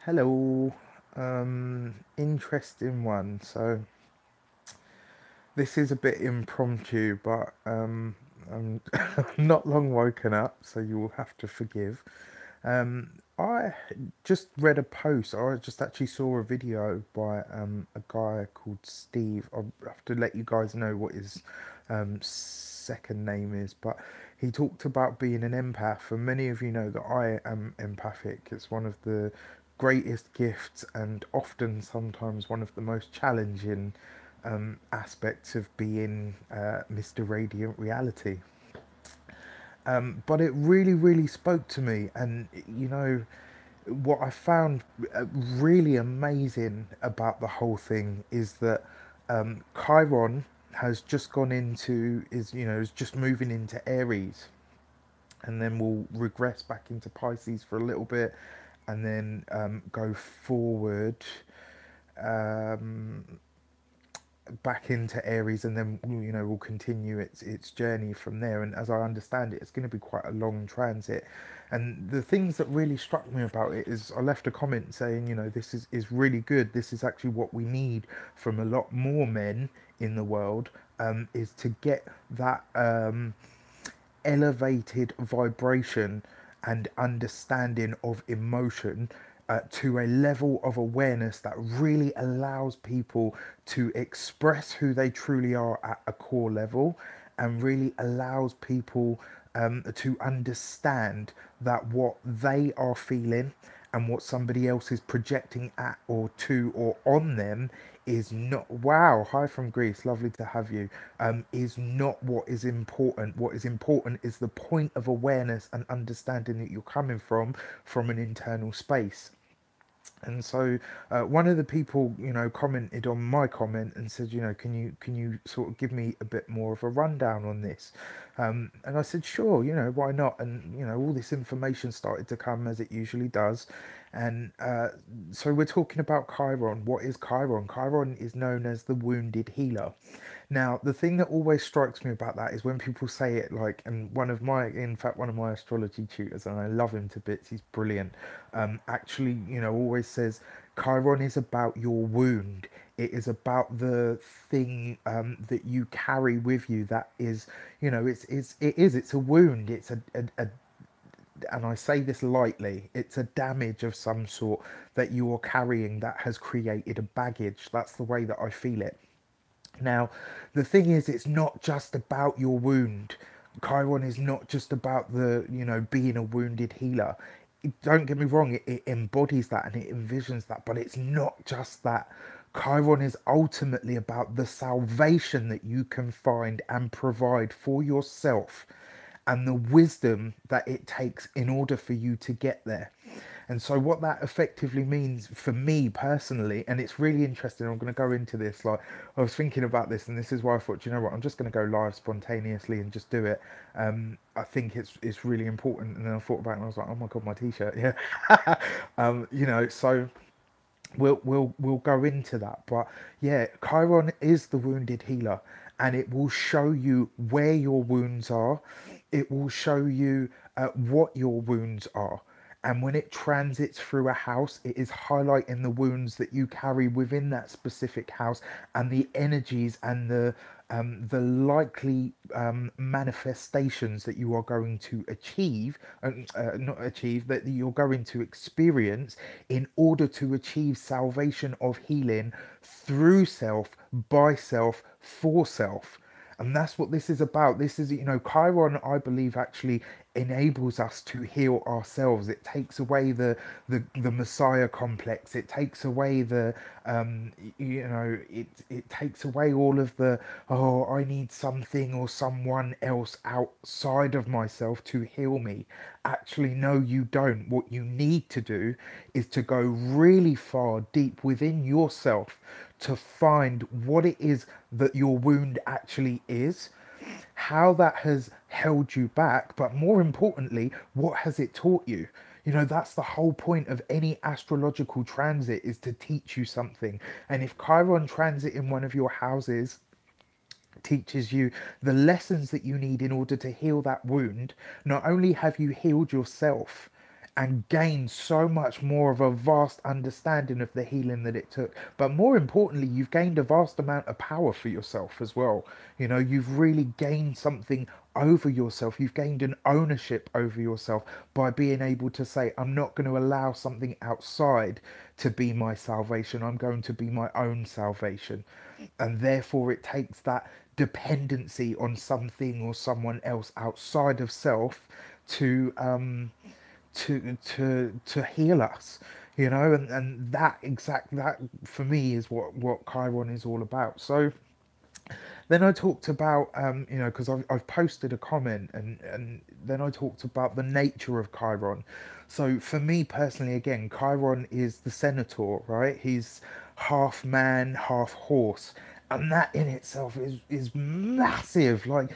Hello. Interesting one. So this is a bit impromptu, but I'm not long woken up, so you will have to forgive. I just read a post, or I just actually saw a video by a guy called Steve. I'll have to let you guys know what his second name is, but he talked about being an empath. And many of you know that I am empathic. It's one of the greatest gifts, and often sometimes one of the most challenging aspects of being Mr. Radiant Reality. But it really, really spoke to me. And, what I found really amazing about the whole thing is that Chiron has just gone into, is just moving into Aries, and then we'll regress back into Pisces for a little bit, and then go forward um, back into Aries, and then we'll continue its journey from there. And as I understand it, it's going to be quite a long transit. And the things that really struck me about it is I left a comment saying, this is really good. This is actually what we need from a lot more men in the world, is to get that elevated vibration and understanding of emotion to a level of awareness that really allows people to express who they truly are at a core level, and really allows people to understand that what they are feeling and what somebody else is projecting at or to or on them is not, wow, hi from Greece, lovely to have you, is not what is important. What is important is the point of awareness and understanding that you're coming from an internal space. And so one of the people, commented on my comment and said, can you sort of give me a bit more of a rundown on this? And I said, sure, why not? And all this information started to come as it usually does. And so we're talking about Chiron. What is Chiron? Chiron is known as the wounded healer. Now, the thing that always strikes me about that is when people say it like, and in fact, one of my astrology tutors, and I love him to bits, he's brilliant, actually, always says, Chiron is about your wound. It is about the thing that you carry with you that is, it's a wound. It's a and I say this lightly, it's a damage of some sort that you are carrying that has created a baggage. That's the way that I feel it. Now, the thing is, it's not just about your wound. Chiron is not just about being a wounded healer. Don't get me wrong, it embodies that and it envisions that, but it's not just that. Chiron is ultimately about the salvation that you can find and provide for yourself, and the wisdom that it takes in order for you to get there. And so, what that effectively means for me personally, and it's really interesting, I'm going to go into this. Like, I was thinking about this, and this is why I thought, you know what, I'm just going to go live spontaneously and just do it. I think it's really important. And then I thought about it, and I was like, oh my god, my t-shirt, yeah. So we'll go into that. But yeah, Chiron is the wounded healer, and it will show you where your wounds are. It will show you what your wounds are. And when it transits through a house, it is highlighting the wounds that you carry within that specific house, and the energies and the likely manifestations that you are going to achieve, not achieve, that you're going to experience in order to achieve salvation of healing through self, by self, for self. And that's what this is about. This is, Chiron, I believe, actually enables us to heal ourselves. It takes away the Messiah complex. It takes away it takes away all of the, oh, I need something or someone else outside of myself to heal me. Actually, no, you don't. What you need to do is to go really far deep within yourself to find what it is that your wound actually is, how that has held you back, but more importantly, what has it taught you? That's the whole point of any astrological transit, is to teach you something. And if Chiron transit in one of your houses teaches you the lessons that you need in order to heal that wound, not only have you healed yourself and gained so much more of a vast understanding of the healing that it took. But more importantly, you've gained a vast amount of power for yourself as well. You know, you've really gained something over yourself. You've gained an ownership over yourself by being able to say, I'm not going to allow something outside to be my salvation. I'm going to be my own salvation. And therefore, it takes that dependency on something or someone else outside of self to to heal us, you know. And that for me is what Chiron is all about. So then I talked about, you know, because I've posted a comment, and then I talked about the nature of Chiron. So for me personally, again, Chiron is the centaur, right? He's half man, half horse, and that in itself is massive. Like,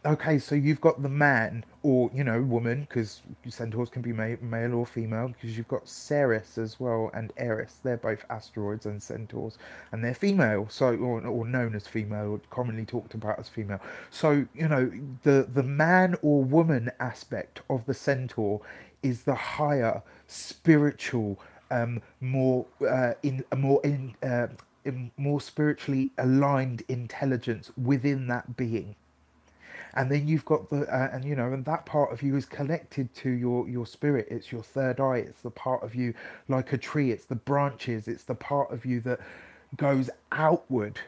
okay, so you've got the man, or you know, woman, because centaurs can be male or female, because you've got Ceres as well and Eris. They're both asteroids and centaurs, and they're female, so or known as female, or commonly talked about as female. So you know, the man or woman aspect of the centaur is the higher spiritual, more spiritually aligned intelligence within that being. And then you've got the and you know, and that part of you is connected to your spirit. It's your third eye. It's the part of you, like a tree, it's the branches, it's the part of you that goes outward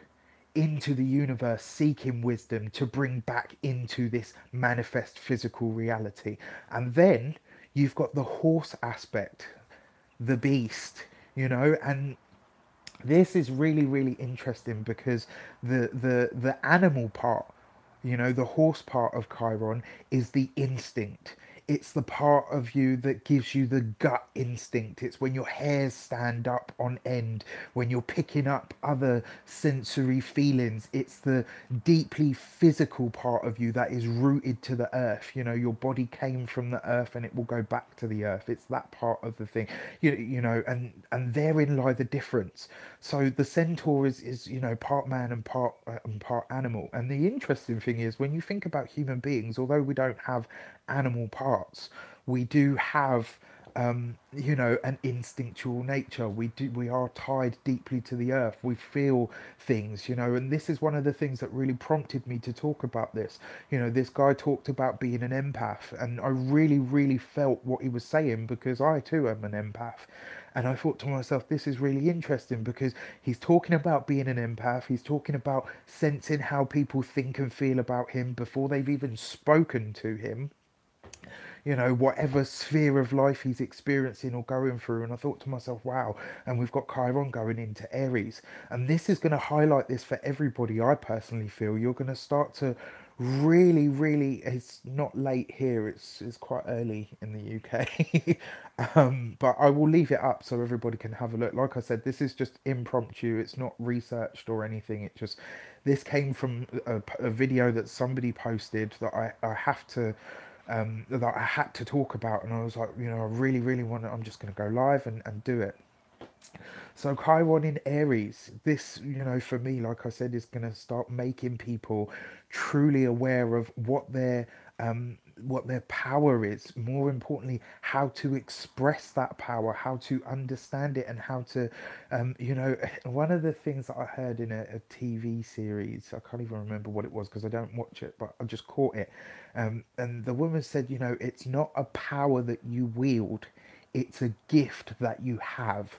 into the universe seeking wisdom to bring back into this manifest physical reality. And then you've got the horse aspect, the beast, you know. And this is really really interesting because the animal part, you know, the horse part of Chiron is the instinct. It's the part of you that gives you the gut instinct. It's when your hairs stand up on end, when you're picking up other sensory feelings. It's the deeply physical part of you that is rooted to the earth. You know, your body came from the earth and it will go back to the earth. It's that part of the thing. You know, and therein lie the difference. So the centaur is you know, part man and part animal. And the interesting thing is, when you think about human beings, although we don't have animal parts, we do have you know, an instinctual nature. We are tied deeply to the earth. We feel things, you know. And this is one of the things that really prompted me to talk about this. You know, this guy talked about being an empath, and I really really felt what he was saying, because I too am an empath. And I thought to myself, this is really interesting, because he's talking about being an empath. He's talking about sensing how people think and feel about him before they've even spoken to him, you know, whatever sphere of life he's experiencing or going through. And I thought to myself, wow. And we've got Chiron going into Aries, and this is going to highlight this for everybody. I personally feel you're going to start to really really, it's not late here, it's quite early in the UK. But I will leave it up so everybody can have a look. Like I said, this is just impromptu, it's not researched or anything. It just, this came from a video that somebody posted that I have to that I had to talk about. And I was like, you know, I really really want to, I'm just going to go live and do it. So Chiron in Aries, this, you know, for me, like I said, is going to start making people truly aware of what their power is. More importantly, how to express that power, how to understand it, and how to, you know, one of the things that I heard in a TV series, I can't even remember what it was because I don't watch it, but I just caught it. And the woman said, you know, it's not a power that you wield, it's a gift that you have.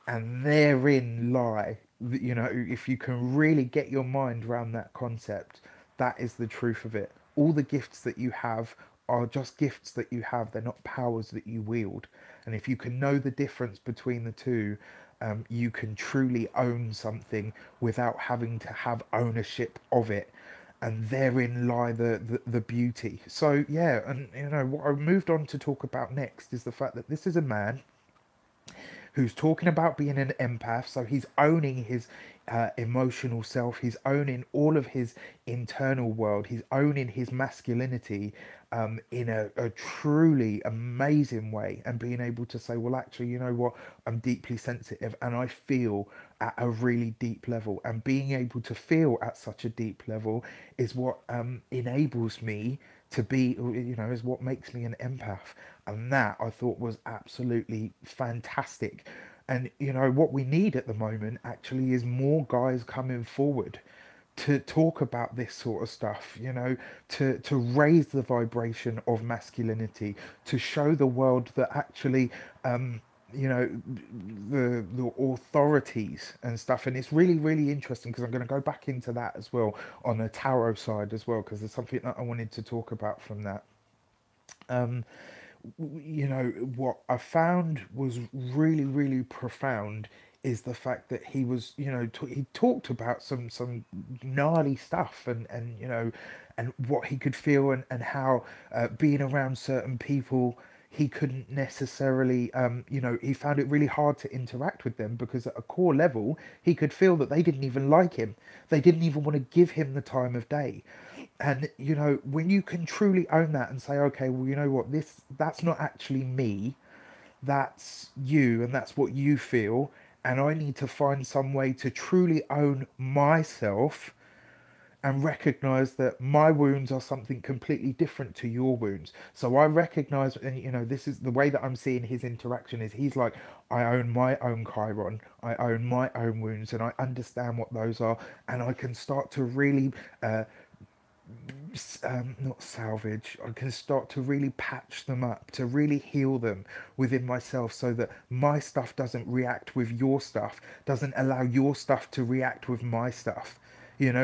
And therein lie, you know, if you can really get your mind around that concept, that is the truth of it. All the gifts that you have are just gifts that you have, they're not powers that you wield. And if you can know the difference between the two, you can truly own something without having to have ownership of it. And therein lie the beauty. So yeah, and you know what I moved on to talk about next is the fact that this is a man who's talking about being an empath. So he's owning his emotional self, he's owning all of his internal world, he's owning his masculinity in a truly amazing way, and being able to say, well, actually, you know what, I'm deeply sensitive and I feel at a really deep level. And being able to feel at such a deep level is what enables me to be, is what makes me an empath. And that I thought was absolutely fantastic. And what we need at the moment actually is more guys coming forward to talk about this sort of stuff, to raise the vibration of masculinity, to show the world that actually, you know, the authorities and stuff. And it's really, really interesting because I'm going to go back into that as well on the tarot side as well, because there's something that I wanted to talk about from that. Um, what I found was really, really profound is the fact that he was, he talked about some gnarly stuff, and what he could feel, and how being around certain people, he couldn't necessarily, he found it really hard to interact with them because at a core level, he could feel that they didn't even like him. They didn't even want to give him the time of day. And when you can truly own that and say, okay, well, you know what, that's not actually me, that's you, and that's what you feel, and I need to find some way to truly own myself and recognize that my wounds are something completely different to your wounds. So I recognize, and this is the way that I'm seeing his interaction, is he's like, I own my own Chiron, I own my own wounds, and I understand what those are, and I can start to really not salvage, I can start to really patch them up, to really heal them within myself, so that my stuff doesn't react with your stuff, doesn't allow your stuff to react with my stuff.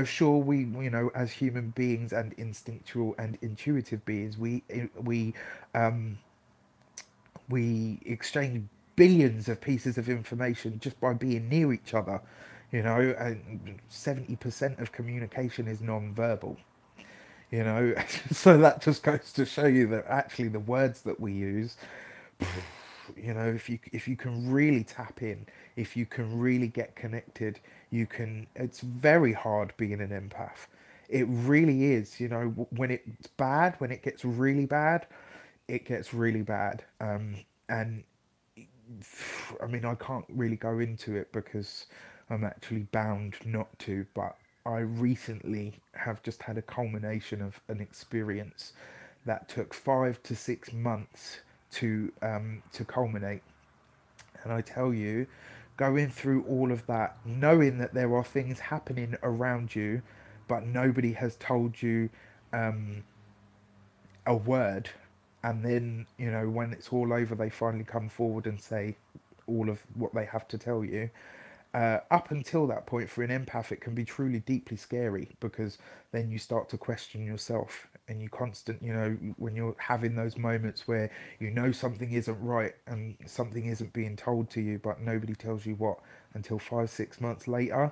Sure, we, as human beings and instinctual and intuitive beings, we exchange billions of pieces of information just by being near each other. And 70% of communication is non-verbal. you know so that just goes to show you that actually the words that we use, if you can really tap in, if you can really get connected, it's very hard being an empath. It really is. When it's bad, when it gets really bad, it gets really bad. And I mean, I can't really go into it because I'm actually bound not to, but I recently have just had a culmination of an experience that took 5 to 6 months to culminate. And I tell you, going through all of that, knowing that there are things happening around you, but nobody has told you a word, and then when it's all over, they finally come forward and say all of what they have to tell you. Up until that point, for an empath, it can be truly deeply scary, because then you start to question yourself, and when you're having those moments where something isn't right and something isn't being told to you, but nobody tells you what until 5, 6 months later.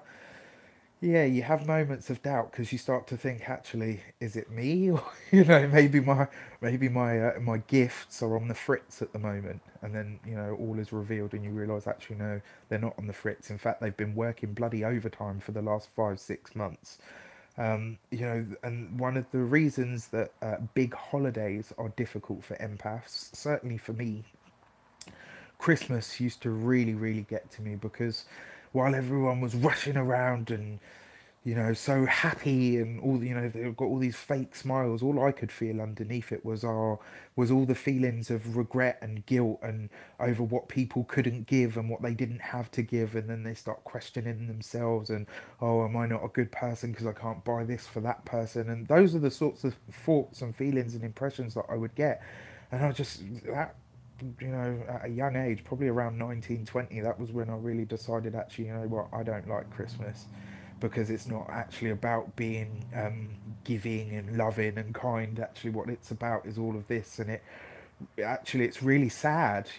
Yeah, you have moments of doubt, because you start to think, actually, is it me? Or maybe my gifts are on the fritz at the moment, and then all is revealed, and you realise, actually, no, they're not on the fritz. In fact, they've been working bloody overtime for the last 5, 6 months. And one of the reasons that big holidays are difficult for empaths, certainly for me, Christmas used to really, really get to me, because while everyone was rushing around and so happy, and they've got all these fake smiles, all I could feel underneath it was all the feelings of regret and guilt, and over what people couldn't give and what they didn't have to give. And then they start questioning themselves, and, oh, am I not a good person because I can't buy this for that person? And those are the sorts of thoughts and feelings and impressions that I would get. And I just that at a young age, probably around 19, 20, that was when I really decided, actually, what, I don't like Christmas, because it's not actually about being giving and loving and kind. Actually, what it's about is all of this, and it's really sad.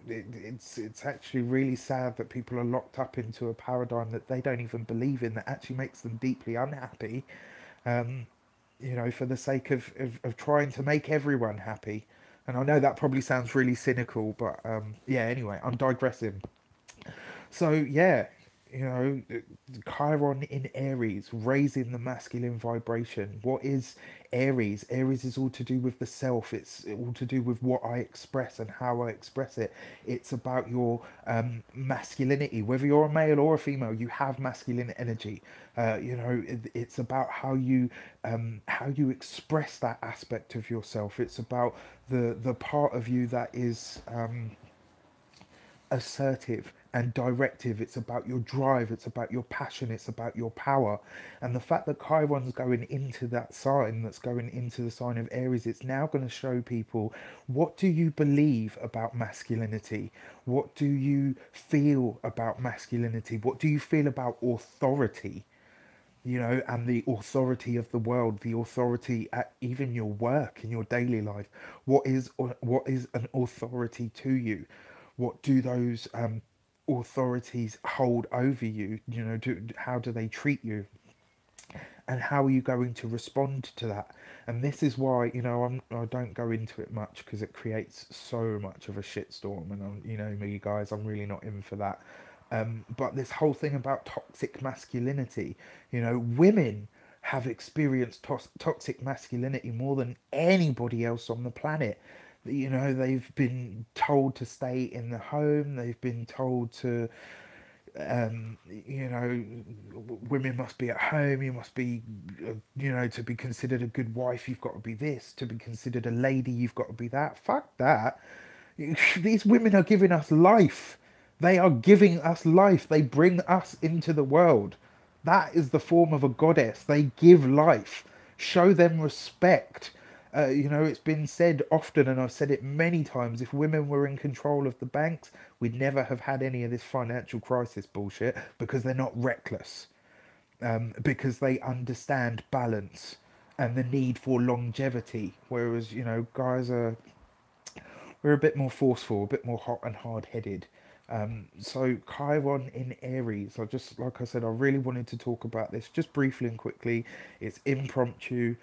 It's actually really sad that people are locked up into a paradigm that they don't even believe in, that actually makes them deeply unhappy. Um, for the sake of trying to make everyone happy. And I know that probably sounds really cynical, but yeah, anyway, I'm digressing. So, yeah, you know, Chiron in Aries, raising the masculine vibration. What is Aries? Aries is all to do with the self. It's all to do with what I express and how I express it. It's about your masculinity. Whether you're a male or a female, you have masculine energy. It's about how you express that aspect of yourself. It's about the part of you that is assertive and directive. It's about your drive, it's about your passion, it's about your power. And the fact that Chiron's going into that sign, that's going into the sign of Aries, it's now going to show people, what do you believe about masculinity? What do you feel about masculinity? What do you feel about authority? And the authority of the world, the authority at even your work in your daily life. What is an authority to you? What do those authorities hold over you? How do they treat you? And how are you going to respond to that? And this is why, I don't go into it much because it creates so much of a shitstorm, and me, guys, I'm really not in for that. But this whole thing about toxic masculinity, women have experienced toxic masculinity more than anybody else on the planet. They've been told to stay in the home, they've been told to women must be at home. You must be, to be considered a good wife, you've got to be this. To be considered a lady, you've got to be that. Fuck that. These women are giving us life. They are giving us life. They bring us into the world. That is the form of a goddess. They give life. Show them respect. It's been said often, and I've said it many times, if women were in control of the banks, we'd never have had any of this financial crisis bullshit, because they're not reckless, because they understand balance and the need for longevity. Whereas, guys are we're a bit more forceful, a bit more hot and hard headed. So Chiron in Aries, like I said, I really wanted to talk about this just briefly and quickly. It's impromptu.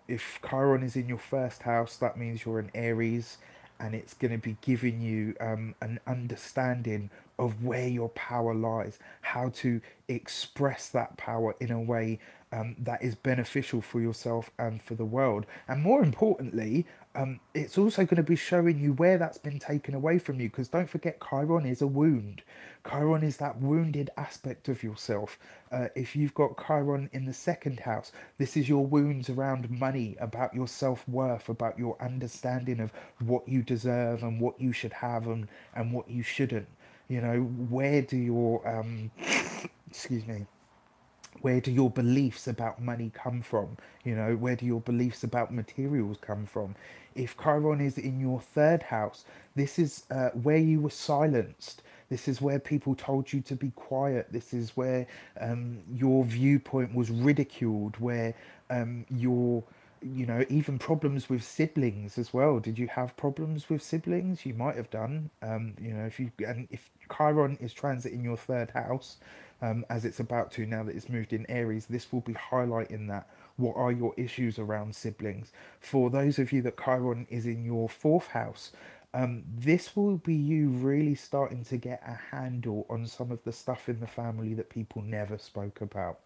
If Chiron is in your first house, that means you're in Aries, and it's going to be giving you an understanding of where your power lies, how to express that power in a way that is beneficial for yourself and for the world. And more importantly, it's also going to be showing you where that's been taken away from you. Because don't forget, Chiron is a wound. Chiron is that wounded aspect of yourself. If you've got Chiron in the second house, this is your wounds around money, about your self worth, about your understanding of what you deserve and what you should have, and what you shouldn't. Where do your excuse me, where do your beliefs about money come from? Where do your beliefs about materials come from? If Chiron is in your third house, this is where you were silenced. This is where people told you to be quiet. This is where your viewpoint was ridiculed, where your even problems with siblings as well. Did you have problems with siblings? You might have done. If Chiron is transiting your third house, as it's about to now that it's moved in Aries, this will be highlighting that. What are your issues around siblings? For those of you that Chiron is in your fourth house, this will be you really starting to get a handle on some of the stuff in the family that people never spoke about.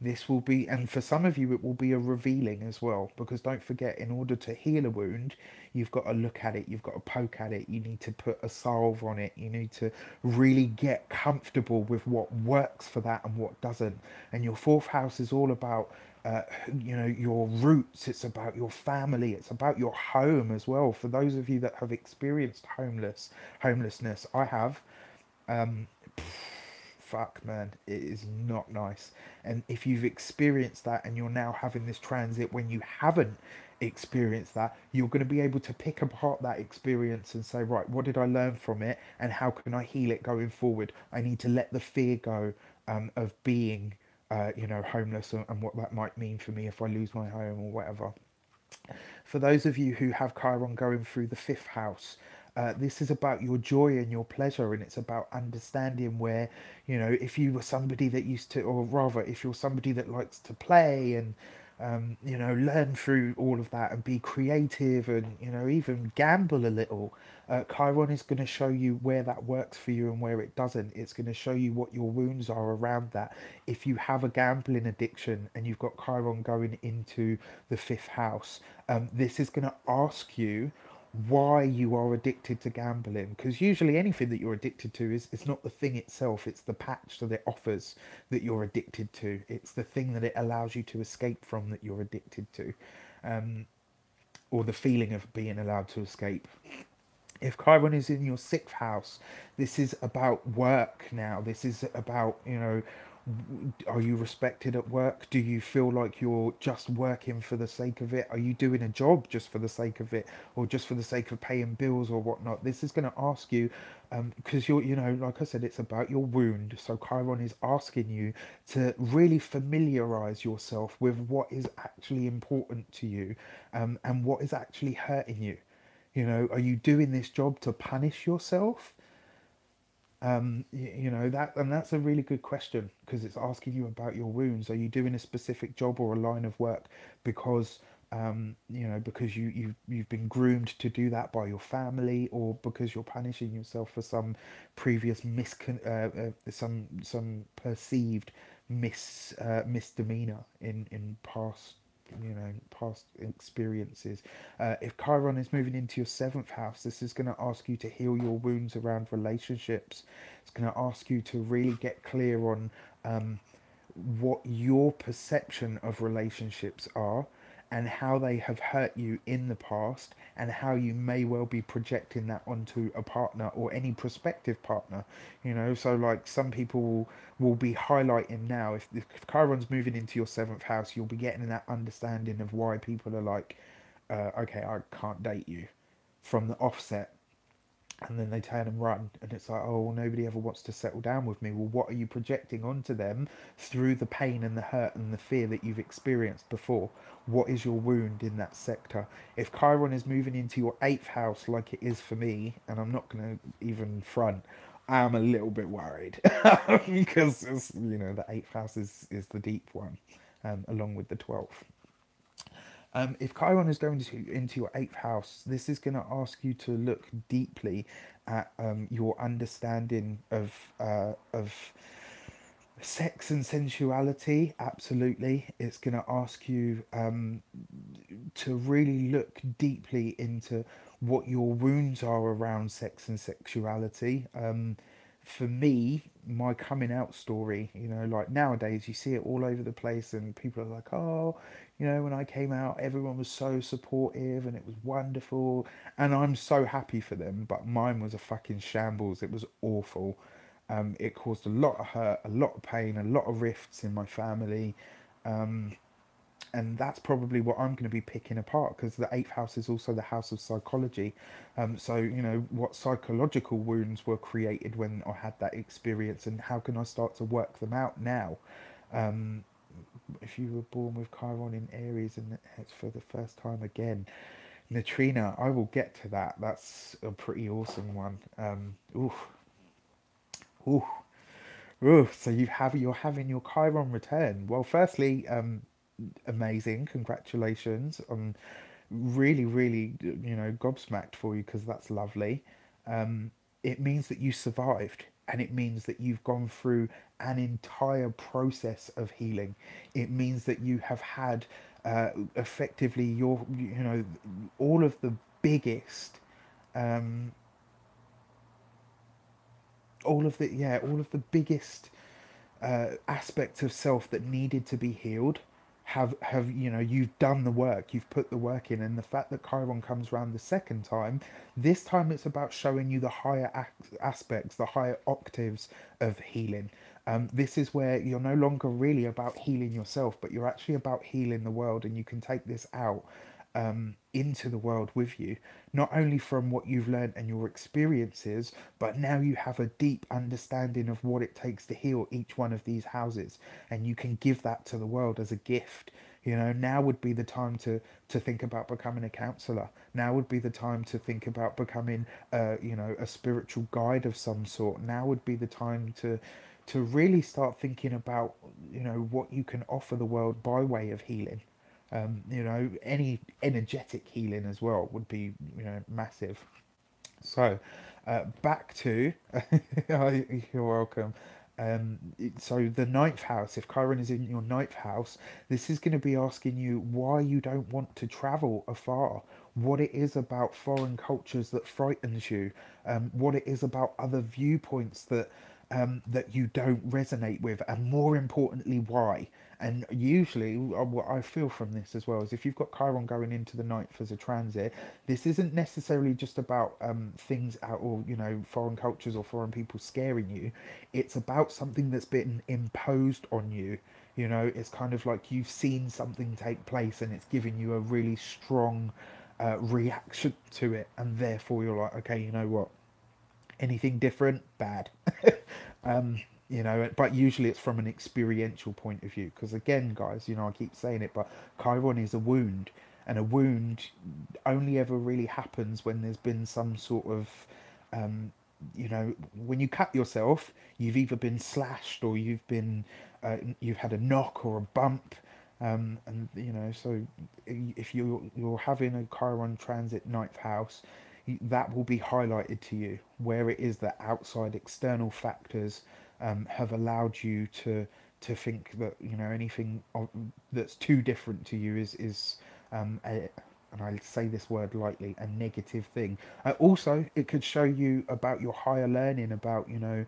This will be, and for some of you, it will be a revealing as well, because don't forget, in order to heal a wound, you've got to look at it, you've got to poke at it, you need to put a salve on it, you need to really get comfortable with what works for that and what doesn't. And your fourth house is all about your roots, it's about your family, it's about your home as well. For those of you that have experienced homelessness, I have. um Fuck, man, it is not nice. And if you've experienced that and you're now having this transit when you haven't experienced that, you're going to be able to pick apart that experience and say, right, what did I learn from it, and how can I heal it going forward? I need to let the fear go, of being homeless, and what that might mean for me if I lose my home or whatever. For those of you who have Chiron going through the fifth house, this is about your joy and your pleasure, and it's about understanding where, if you were somebody that used to, or rather, if you're somebody that likes to play and You know, learn through all of that and be creative, and you know, even gamble a little. Chiron is going to show you where that works for you and where it doesn't. It's going to show you what your wounds are around that. If you have a gambling addiction and you've got Chiron going into the fifth house, this is going to ask you why you are addicted to gambling, because usually anything that you're addicted to is it's not the thing itself, it's the patch that it offers that you're addicted to. It's the thing that it allows you to escape from that you're addicted to, or the feeling of being allowed to escape. If Chiron is in your sixth house, this is about work now. This is about, you know, are you respected at work? Do you feel like you're just working for the sake of it? Are you doing a job just for the sake of it, or just for the sake of paying bills or whatnot? This is going to ask you, because you're, you know, like I said, it's about your wound. So Chiron is asking you to really familiarize yourself with what is actually important to you, and what is actually hurting you. You know, are you doing this job to punish yourself? You know that, and that's a really good question because it's asking you about your wounds. Are you doing a specific job or a line of work because you know, because you've been groomed to do that by your family, or because you're punishing yourself for some previous some perceived misdemeanor in past, you know, past experiences. If Chiron is moving into your seventh house, this is going to ask you to heal your wounds around relationships. It's going to ask you to really get clear on what your perception of relationships are, and how they have hurt you in the past, and how you may well be projecting that onto a partner or any prospective partner. You know, so like some people will be highlighting now, if Chiron's moving into your seventh house, you'll be getting that understanding of why people are like, okay, I can't date you from the offset, and then they turn and run, and it's like, oh well, nobody ever wants to settle down with me. Well, what are you projecting onto them through the pain and the hurt and the fear that you've experienced before? What is your wound in that sector? If Chiron is moving into your eighth house like it is for me, and I'm not going to even front, I'm a little bit worried because you know, the eighth house is the deep one, along with the 12th. If Chiron is going into your eighth house, this is going to ask you to look deeply at your understanding of sex and sensuality. Absolutely, it's going to ask you to really look deeply into what your wounds are around sex and sexuality. For me, my coming out story, you know, like nowadays you see it all over the place, and people are like, oh, you know, when I came out, everyone was so supportive and it was wonderful. And I'm so happy for them, but mine was a fucking shambles. It was awful. It caused a lot of hurt, a lot of pain, a lot of rifts in my family. And that's probably what I'm going to be picking apart, because the eighth house is also the house of psychology. So, you know, what psychological wounds were created when I had that experience, and how can I start to work them out now? If you were born with Chiron in Aries and it's for the first time again, Neutrina, I will get to that. That's a pretty awesome one. Ooh, ooh, ooh. So you're having your Chiron return. Well, firstly, amazing. Congratulations. I'm really, really, you know, gobsmacked for you, because that's lovely. It means that you survived, and it means that you've gone through an entire process of healing. It means that you have had effectively your, you know, all of the biggest, all of the biggest aspects of self that needed to be healed have, you know, you've done the work, you've put the work in. And the fact that Chiron comes around the second time, this time it's about showing you the higher aspects, the higher octaves of healing. This is where you're no longer really about healing yourself, but you're actually about healing the world, and you can take this out into the world with you, not only from what you've learned and your experiences, but now you have a deep understanding of what it takes to heal each one of these houses, and you can give that to the world as a gift. You know, now would be the time to think about becoming a counselor. Now would be the time to think about becoming, you know, a spiritual guide of some sort. Now would be the time to really start thinking about, you know, what you can offer the world by way of healing. You know, any energetic healing as well would be, you know, massive. So, back to you're welcome. So the ninth house, if Chiron is in your ninth house, this is going to be asking you why you don't want to travel afar, what it is about foreign cultures that frightens you, what it is about other viewpoints that you don't resonate with, and more importantly, why. And usually, what I feel from this as well is if you've got Chiron going into the ninth as a transit, this isn't necessarily just about things out, or you know, foreign cultures or foreign people scaring you. It's about something that's been imposed on you. You know, it's kind of like you've seen something take place and it's giving you a really strong reaction to it, and therefore you're like, okay, you know what? Anything different, bad. You know, but usually it's from an experiential point of view. Because again, guys, you know, I keep saying it, but Chiron is a wound, and a wound only ever really happens when there's been some sort of, um, you know, when you cut yourself, you've either been slashed or you've had a knock or a bump. And you know, so if you're having a Chiron transit ninth house, that will be highlighted to you where it is that outside external factors have allowed you to think that, you know, anything that's too different to you is and I say this word lightly, a negative thing. Also, it could show you about your higher learning, about, you know,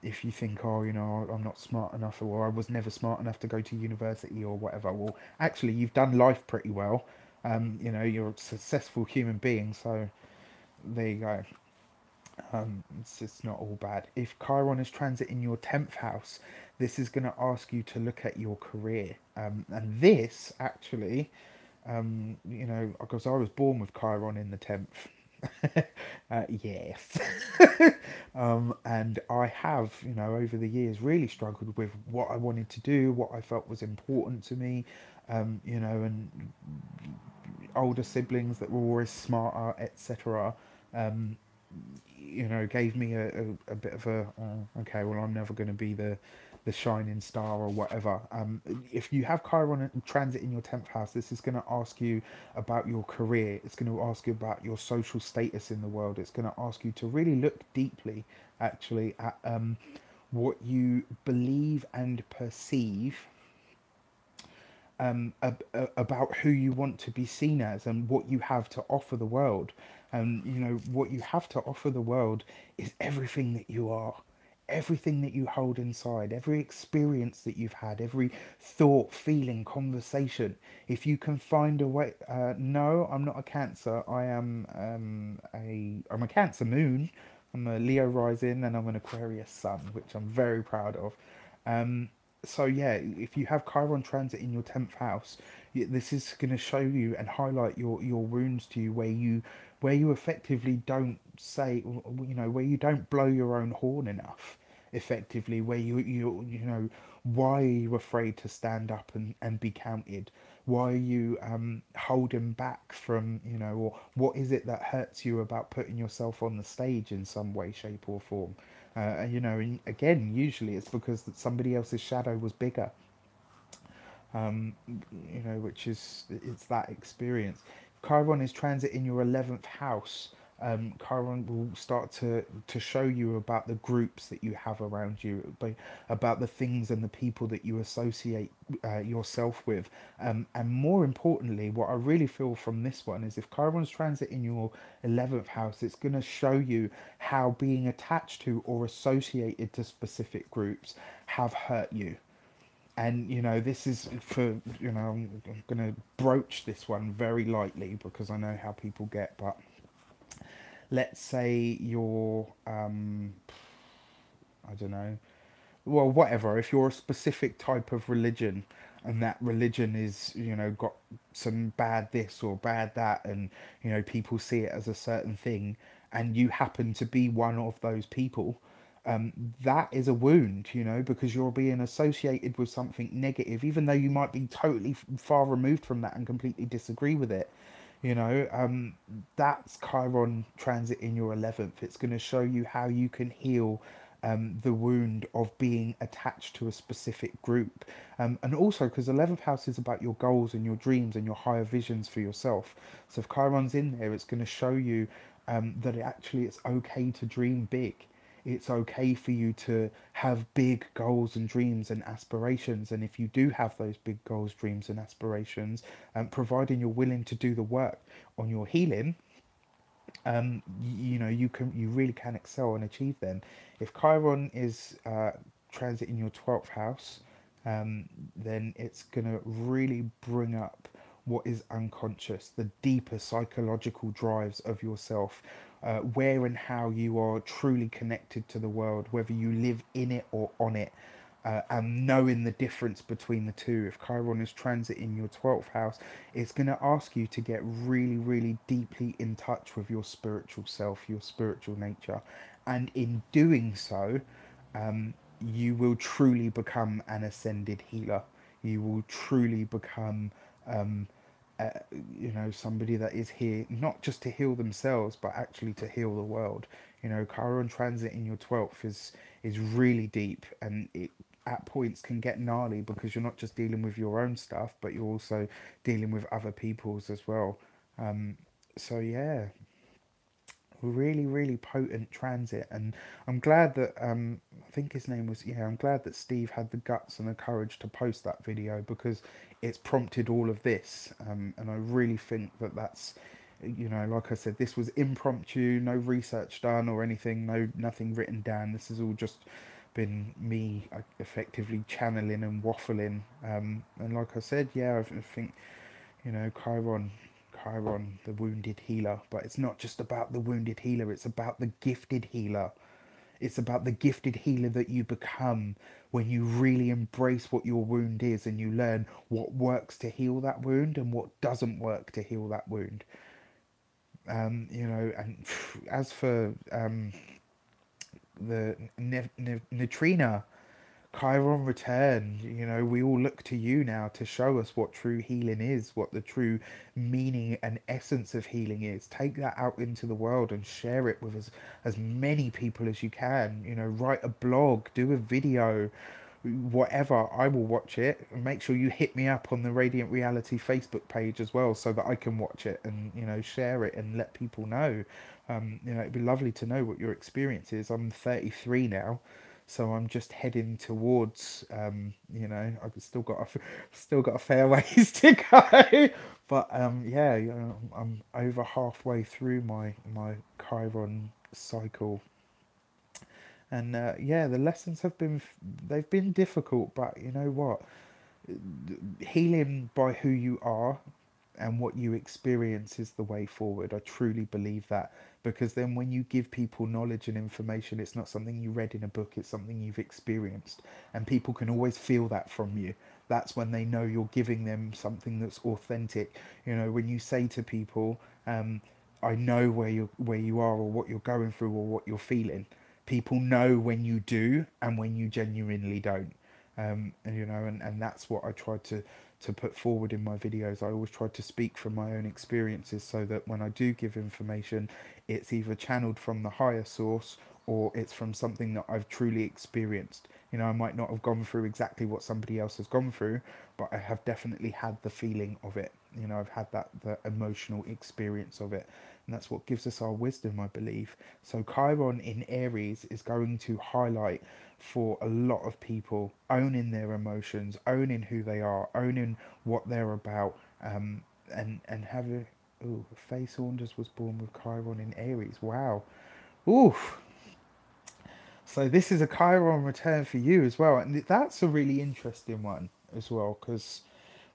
if you think, oh, you know, I'm not smart enough, or I was never smart enough to go to university or whatever. Well, actually, you've done life pretty well. You know, you're a successful human being, so there you go. It's not all bad. If Chiron is transiting your 10th house, this is going to ask you to look at your career. And this actually, you know, because I was born with Chiron in the 10th. Yes. And I have, you know, over the years really struggled with what I wanted to do, what I felt was important to me, you know, and older siblings that were always smarter, etc. You know, gave me a bit of a okay, well, I'm never going to be the shining star or whatever. If you have Chiron transit in your 10th house, this is going to ask you about your career. It's going to ask you about your social status in the world. It's going to ask you to really look deeply, actually, at what you believe and perceive about who you want to be seen as and what you have to offer the world. And you know, what you have to offer the world is everything that you are, everything that you hold inside, every experience that you've had, every thought, feeling, conversation. If you can find a way, no, I'm not a Cancer. I'm a Cancer moon. I'm a Leo rising, and I'm an Aquarius sun, which I'm very proud of. Um, so yeah, if you have Chiron transit in your 10th house, this is going to show you and highlight your wounds to you, where you effectively don't say, you know, where you don't blow your own horn enough, effectively, where you know, why are you afraid to stand up and be counted? Why are you holding back from, you know, or what is it that hurts you about putting yourself on the stage in some way, shape, or form? And you know, and again, usually it's because that somebody else's shadow was bigger, you know, which is, it's that experience. Chiron is transit in your 11th house. Chiron will start to show you about the groups that you have around you, about the things and the people that you associate yourself with, and more importantly, what I really feel from this one is if Chiron's transit in your 11th house, it's going to show you how being attached to or associated to specific groups have hurt you. And you know, this is for, you know, I'm going to broach this one very lightly because I know how people get, but let's say you're I don't know, well, whatever, if you're a specific type of religion and that religion is, you know, got some bad this or bad that, and you know, people see it as a certain thing, and you happen to be one of those people, that is a wound, you know, because you're being associated with something negative, even though you might be totally far removed from that and completely disagree with it. You know, that's Chiron transit in your 11th. It's going to show you how you can heal the wound of being attached to a specific group. And also because the 11th house is about your goals and your dreams and your higher visions for yourself. So if Chiron's in there, it's going to show you that it's okay to dream big. It's okay for you to have big goals and dreams and aspirations. And if you do have those big goals, dreams, and aspirations, providing you're willing to do the work on your healing, you really can excel and achieve them. If Chiron is transit in your 12th house, then it's going to really bring up what is unconscious, the deeper psychological drives of yourself, where and how you are truly connected to the world, whether you live in it or on it, and knowing the difference between the two. If Chiron is transit in your 12th house, it's going to ask you to get really, really deeply in touch with your spiritual self, your spiritual nature. And in doing so, you will truly become an ascended healer. You will truly become uh, somebody that is here not just to heal themselves but actually to heal the world. Chiron transit in your 12th is really deep, and it at points can get gnarly because you're not just dealing with your own stuff but you're also dealing with other people's as well. So yeah, really, really potent transit. And I'm glad that I think his name was, yeah, I'm glad that Steve had the guts and the courage to post that video, because it's prompted all of this. And I really think that that's, like I said, this was impromptu, no research done or anything, nothing written down. This has all just been me effectively channeling and waffling. And like I said, yeah, I think, Chiron, the wounded healer. But it's not just about the wounded healer, it's about the gifted healer. It's about the gifted healer that you become when you really embrace what your wound is and you learn what works to heal that wound and what doesn't work to heal that wound. And as for the neutrina, Chiron return, we all look to you now to show us what true healing is, what the true meaning and essence of healing is. Take that out into the world and share it with as many people as you can. Write a blog, do a video, whatever. I will watch it. And make sure you hit me up on the Radiant Reality Facebook page as well, so that I can watch it and share it and let people know. It'd be lovely to know what your experience is. I'm 33 now, so I'm just heading towards. I've still got a fair ways to go, but yeah, I'm over halfway through my Chiron cycle, and yeah, the lessons they've been difficult, but you know what? Healing by who you are and what you experience is the way forward. I truly believe that, because then when you give people knowledge and information, it's not something you read in a book, it's something you've experienced, and people can always feel that from you. That's when they know you're giving them something that's authentic. When you say to people, I know where you are or what you're going through or what you're feeling, people know when you do and when you genuinely don't. And that's what I tried to put forward in my videos. I always try to speak from my own experiences, so that when I do give information, it's either channeled from the higher source or it's from something that I've truly experienced. I might not have gone through exactly what somebody else has gone through, but I have definitely had the feeling of it. I've had the emotional experience of it, and that's what gives us our wisdom, I believe. So Chiron in Aries is going to highlight for a lot of people owning their emotions, owning who they are, owning what they're about, and having. Ooh, Faye Saunders was born with Chiron in Aries. Wow. Ooh. So this is a Chiron return for you as well, and that's a really interesting one as well, because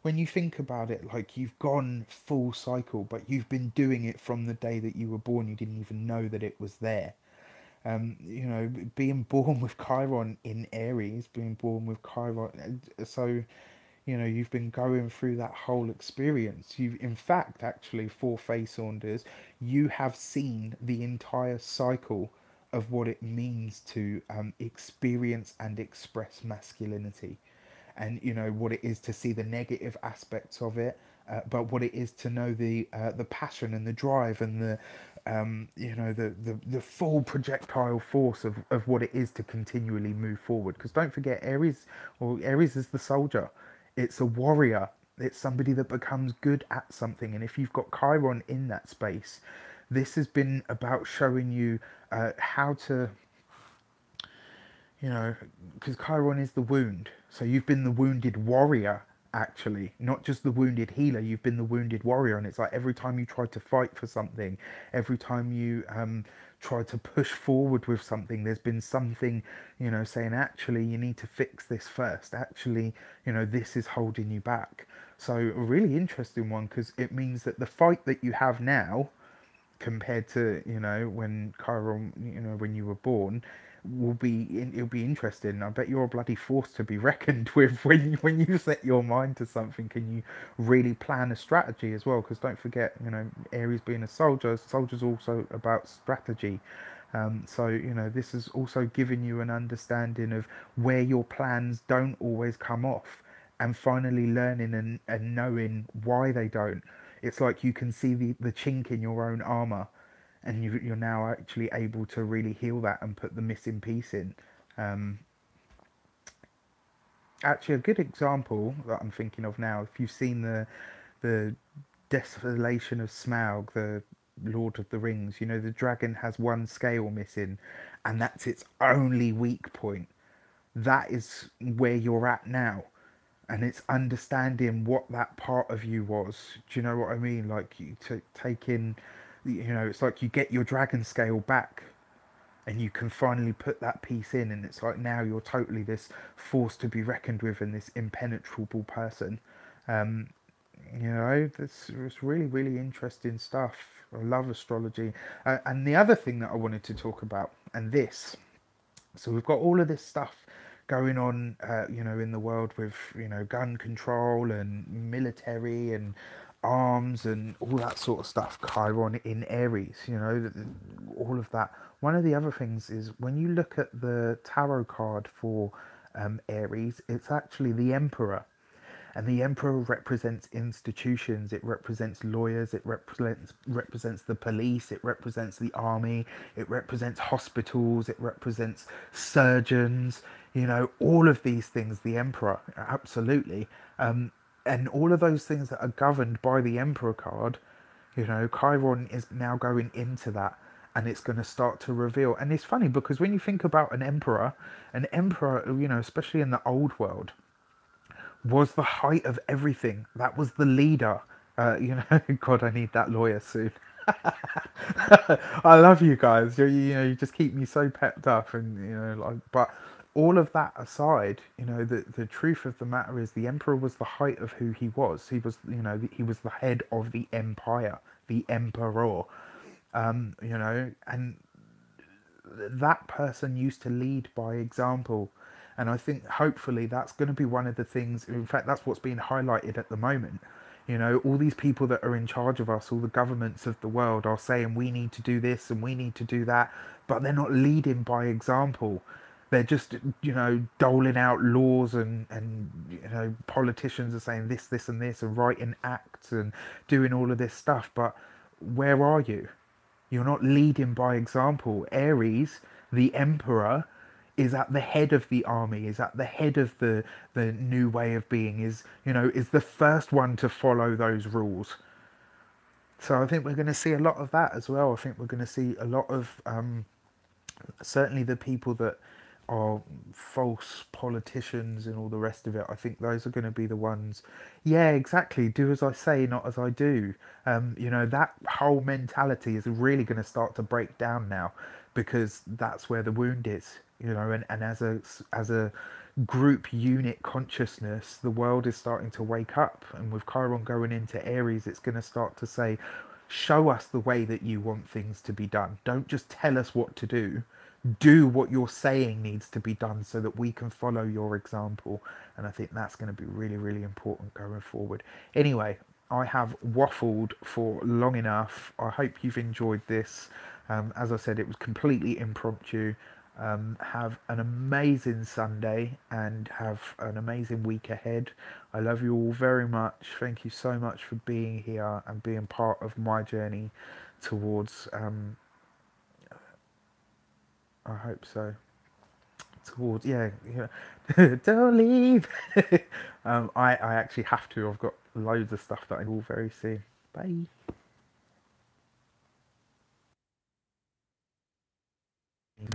when you think about it, like, you've gone full cycle, but you've been doing it from the day that you were born. You didn't even know that it was there. Being born with Chiron in Aries, being born with Chiron, so you've been going through that whole experience. You've, in fact, actually, for Faye Saunders, you have seen the entire cycle of what it means to experience and express masculinity, and what it is to see the negative aspects of it, but what it is to know the passion and the drive and the full projectile force of what it is to continually move forward. Because don't forget, Aries is the soldier. It's a warrior. It's somebody that becomes good at something. And if you've got Chiron in that space, this has been about showing you how to, because Chiron is the wound. So you've been the wounded warrior, actually, not just the wounded healer. You've been the wounded warrior, and it's like every time you try to fight for something, every time you try to push forward with something, there's been something, saying actually you need to fix this first. Actually, this is holding you back. So a really interesting one because it means that the fight that you have now compared to when Chiron, when you were born, it'll be interesting. I bet you're a bloody force to be reckoned with when you set your mind to something and you really plan a strategy as well. Because don't forget, Aries being a soldier, soldier's also about strategy. So this is also giving you an understanding of where your plans don't always come off, and finally learning and knowing why they don't. It's like you can see the chink in your own armor, and you're now actually able to really heal that and put the missing piece in. Um, Actually, a good example that I'm thinking of now, if you've seen the Desolation of Smaug, the Lord of the Rings, the dragon has one scale missing, and that's its only weak point. That is where you're at now, and it's understanding what that part of you was. Do you know what I mean? Like you to take in, it's like you get your dragon scale back, and you can finally put that piece in, and it's like now you're totally this force to be reckoned with and this impenetrable person. um this was really, really interesting stuff. I love astrology. And the other thing that I wanted to talk about, and this, so we've got all of this stuff going on, in the world with, gun control and military and arms and all that sort of stuff. Chiron in Aries, all of that. One of the other things is when you look at the tarot card for Aries, it's actually the Emperor. And the emperor represents institutions, it represents lawyers, it represents the police, it represents the army, it represents hospitals, it represents surgeons, all of these things, the emperor, absolutely. And all of those things that are governed by the emperor card, Chiron is now going into that, and it's going to start to reveal. And it's funny because when you think about an emperor, especially in the old world, was the height of everything. That was the leader. God, I need that lawyer soon. I love you guys. You just keep me so pepped up, and like. But all of that aside, the truth of the matter is the emperor was the height of who he was. He was, he was the head of the empire, the emperor. And that person used to lead by example. And I think hopefully that's going to be one of the things. In fact, that's what's being highlighted at the moment. All these people that are in charge of us, all the governments of the world are saying we need to do this and we need to do that, but they're not leading by example. They're just, doling out laws, and politicians are saying this, and this, and writing acts and doing all of this stuff. But where are you? You're not leading by example. Aries, the emperor, is at the head of the army, is at the head of the new way of being, is the first one to follow those rules. So I think we're going to see a lot of that as well. I think we're going to see a lot of certainly the people that are false politicians and all the rest of it. I think those are going to be the ones. Yeah, exactly. Do as I say, not as I do. That whole mentality is really going to start to break down now, because that's where the wound is. And as a group unit consciousness, the world is starting to wake up. And with Chiron going into Aries, it's going to start to say, show us the way that you want things to be done. Don't just tell us what to do. Do what you're saying needs to be done so that we can follow your example. And I think that's going to be really, really important going forward. Anyway, I have waffled for long enough. I hope you've enjoyed this. As I said, it was completely impromptu. Have an amazing Sunday and have an amazing week ahead. I love you all very much. Thank you so much for being here and being part of my journey towards. I hope so. Towards, yeah, yeah. Don't leave. I actually have to. I've got loads of stuff that I will very soon. Bye.